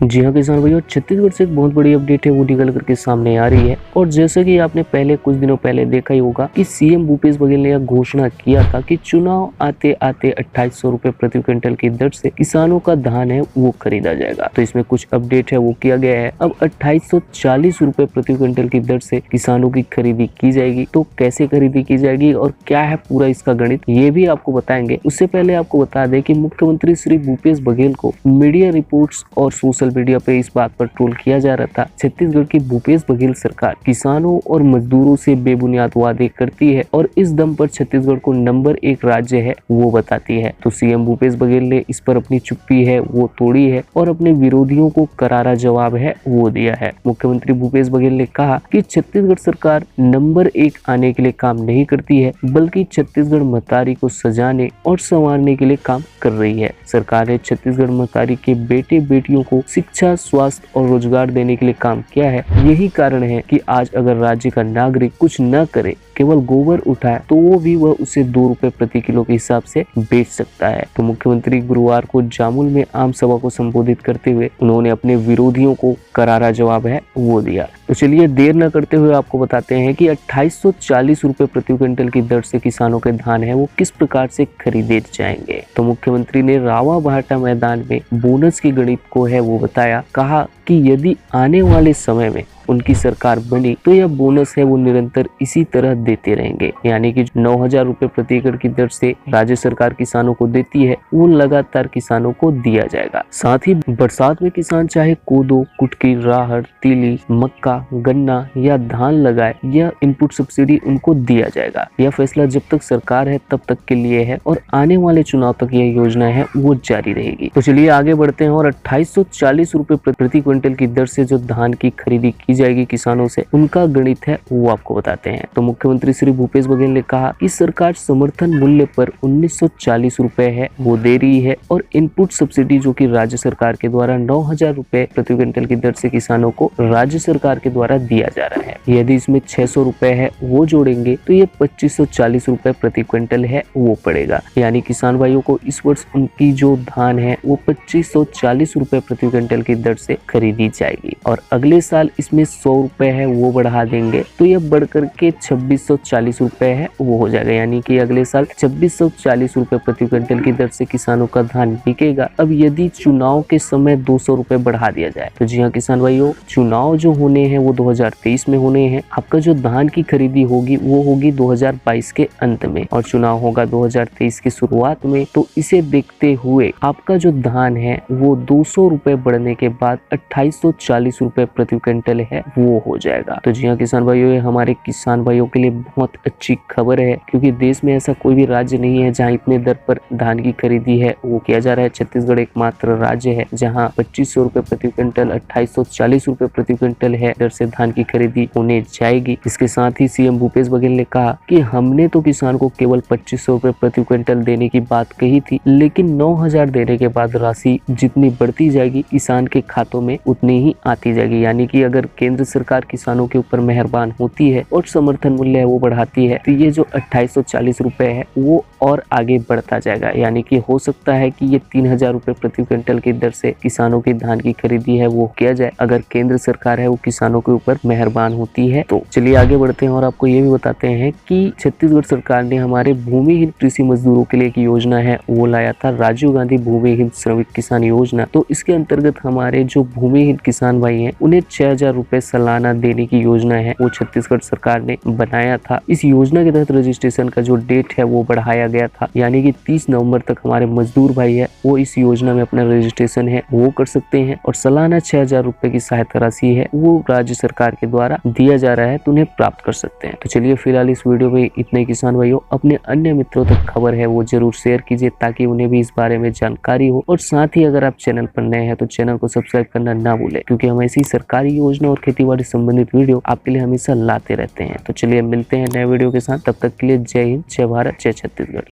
जी हाँ किसान भाइयों, छत्तीसगढ़ से एक बहुत बड़ी अपडेट है वो निकल करके सामने आ रही है। और जैसे कि आपने पहले कुछ दिनों पहले देखा ही होगा कि सीएम भूपेश बघेल ने यह घोषणा किया था कि चुनाव आते आते 2800 रुपए प्रति क्विंटल की दर से किसानों का धान है वो खरीदा जाएगा। तो इसमें कुछ अपडेट है वो किया गया है। अब 2840 रुपए प्रति क्विंटल की दर से किसानों की खरीदी की जाएगी। तो कैसे खरीदी की जाएगी और क्या है पूरा इसका गणित, ये भी आपको बताएंगे। उससे पहले आपको बता दें कि मुख्यमंत्री श्री भूपेश बघेल को मीडिया रिपोर्ट्स और सोशल मीडिया पे इस बात पर ट्रोल किया जा रहा था छत्तीसगढ़ की भूपेश बघेल सरकार किसानों और मजदूरों से बेबुनियाद वादे करती है और इस दम पर छत्तीसगढ़ को नंबर 1 राज्य है वो बताती है। तो सीएम भूपेश बघेल ने इस पर अपनी चुप्पी है वो तोड़ी है और अपने विरोधियों को करारा जवाब है वो दिया है। मुख्यमंत्री भूपेश बघेल ने कहा कि छत्तीसगढ़ सरकार नंबर 1 आने के लिए काम नहीं करती है, बल्कि छत्तीसगढ़ महतारी को सजाने और संवारने के लिए काम कर रही है। सरकार ने छत्तीसगढ़ महतारी के बेटे बेटियों को शिक्षा, स्वास्थ्य और रोजगार देने के लिए काम किया है। यही कारण है कि आज अगर राज्य का नागरिक कुछ न करे, केवल गोबर उठाए, तो वो भी वह उसे 2 रुपए प्रति किलो के हिसाब से बेच सकता है। तो मुख्यमंत्री गुरुवार को जामुल में आम सभा को संबोधित करते हुए उन्होंने अपने विरोधियों को करारा जवाब है वो दिया। तो चलिए देर न करते हुए आपको बताते हैं कि 2840 रुपए प्रति क्विंटल की दर से किसानों के धान है वो किस प्रकार से खरीदे जाएंगे। तो मुख्यमंत्री ने रावा भाटा मैदान में बोनस की गणित को है वो बताया। कहा कि यदि आने वाले समय में उनकी सरकार बनी तो यह बोनस है वो निरंतर इसी तरह देते रहेंगे, यानी कि 9000 रुपए प्रति एकड़ की दर से राज्य सरकार किसानों को देती है वो लगातार किसानों को दिया जाएगा। साथ ही बरसात में किसान चाहे कोदो, कुटकी, राहड़, तीली, मक्का, गन्ना या धान लगाए, यह इनपुट सब्सिडी उनको दिया जाएगा। यह फैसला जब तक सरकार है तब तक के लिए है और आने वाले चुनाव तक यह योजना है वो जारी रहेगी। तो चलिए आगे बढ़ते हैं और 2840 रुपए प्रति क्विंटल की दर से जो धान की खरीदी की जाएगी किसानों से, उनका गणित है वो आपको बताते हैं। तो मुख्यमंत्री श्री भूपेश बघेल ने कहा कि सरकार समर्थन मूल्य पर 1940 रुपए है वो दे रही है और इनपुट सब्सिडी जो कि राज्य सरकार के द्वारा 9000 रुपए प्रति क्विंटल की दर से किसानों को राज्य सरकार के द्वारा दिया जा रहा है। यदि इसमें 600 रुपए है वो जोड़ेंगे तो ये 2540 रुपए प्रति क्विंटल है वो पड़ेगा। यानी किसान भाइयों को इस वर्ष उनकी जो धान है वो 2540 रुपए प्रति क्विंटल की दर से खरीदी जाएगी और अगले साल इसमें 100 रुपए है वो बढ़ा देंगे तो यह बढ़कर के 2640 रुपए है वो हो जाएगा। यानी कि अगले साल 2640 रुपए प्रति क्विंटल की दर से किसानों का धान बिकेगा। अब यदि चुनाव के समय 200 रुपए बढ़ा दिया जाए तो जी हाँ किसान भाइयों, चुनाव जो होने हैं वो 2023 में होने हैं। आपका जो धान की खरीदी होगी वो होगी 2022 के अंत में और चुनाव होगा 2023 की शुरुआत में। तो इसे देखते हुए आपका जो धान है वो 200 रुपए बढ़ने के बाद 2840 रुपए प्रति क्विंटल है वो हो जाएगा। तो जी हाँ किसान भाइयों, ये हमारे किसान भाइयों के लिए बहुत अच्छी खबर है क्योंकि देश में ऐसा कोई भी राज्य नहीं है जहाँ इतने दर पर धान की खरीदी है वो किया जा रहा है। छत्तीसगढ़ एकमात्र राज्य है जहाँ 2500 रुपए प्रति क्विंटल 2840 रुपए प्रति क्विंटल है दर से धान की खरीदी होने जाएगी। इसके साथ ही सीएम भूपेश बघेल ने कहा कि हमने तो किसान को केवल 2500 रुपए प्रति क्विंटल देने की बात कही थी, लेकिन 9000 देने के बाद राशि जितनी बढ़ती जाएगी किसान के खातों में उतनी ही आती जाएगी। यानी कि अगर केंद्र सरकार किसानों के ऊपर मेहरबान होती है और समर्थन मूल्य है वो बढ़ाती है तो ये जो 2840 रुपए है वो और आगे बढ़ता जाएगा। यानी कि हो सकता है कि ये 3000 रुपए प्रति क्विंटल की दर से किसानों की धान की खरीदी है वो किया जाए अगर केंद्र सरकार है वो किसानों के ऊपर मेहरबान होती है। तो चलिए आगे बढ़ते हैं और आपको ये भी बताते हैं कि छत्तीसगढ़ सरकार ने हमारे भूमिहीन कृषि मजदूरों के लिए एक योजना है वो लाया था, राजीव गांधी भूमिहीन श्रमिक किसान योजना। तो इसके अंतर्गत हमारे जो भूमिहीन किसान भाई हैं उन्हें 6000 रुपए सालाना देने की योजना है वो छत्तीसगढ़ सरकार ने बनाया था। इस योजना के तहत रजिस्ट्रेशन का जो डेट है वो बढ़ाया गया था, यानी कि 30 नवंबर तक हमारे मजदूर भाई है वो इस योजना में अपना रजिस्ट्रेशन है वो कर सकते हैं और सालाना 6000 रुपए की सहायता राशि है वो राज्य सरकार के द्वारा दिया जा रहा है तो उन्हें प्राप्त कर सकते हैं। तो चलिए फिलहाल इस वीडियो में इतने किसान भाइयों, अपने अन्य मित्रों तक खबर है वो जरूर शेयर कीजिए ताकि उन्हें भी इस बारे में जानकारी हो और साथ ही अगर आप चैनल पर नए हैं तो चैनल को सब्सक्राइब करना ना भूलें क्योंकि हम ऐसी सरकारी योजना और खेतीबाड़ी संबंधित वीडियो आपके लिए हमेशा लाते रहते हैं। तो चलिए मिलते हैं नए वीडियो के साथ, तब तक के लिए जय हिंद, जय भारत, जय छत्तीसगढ़।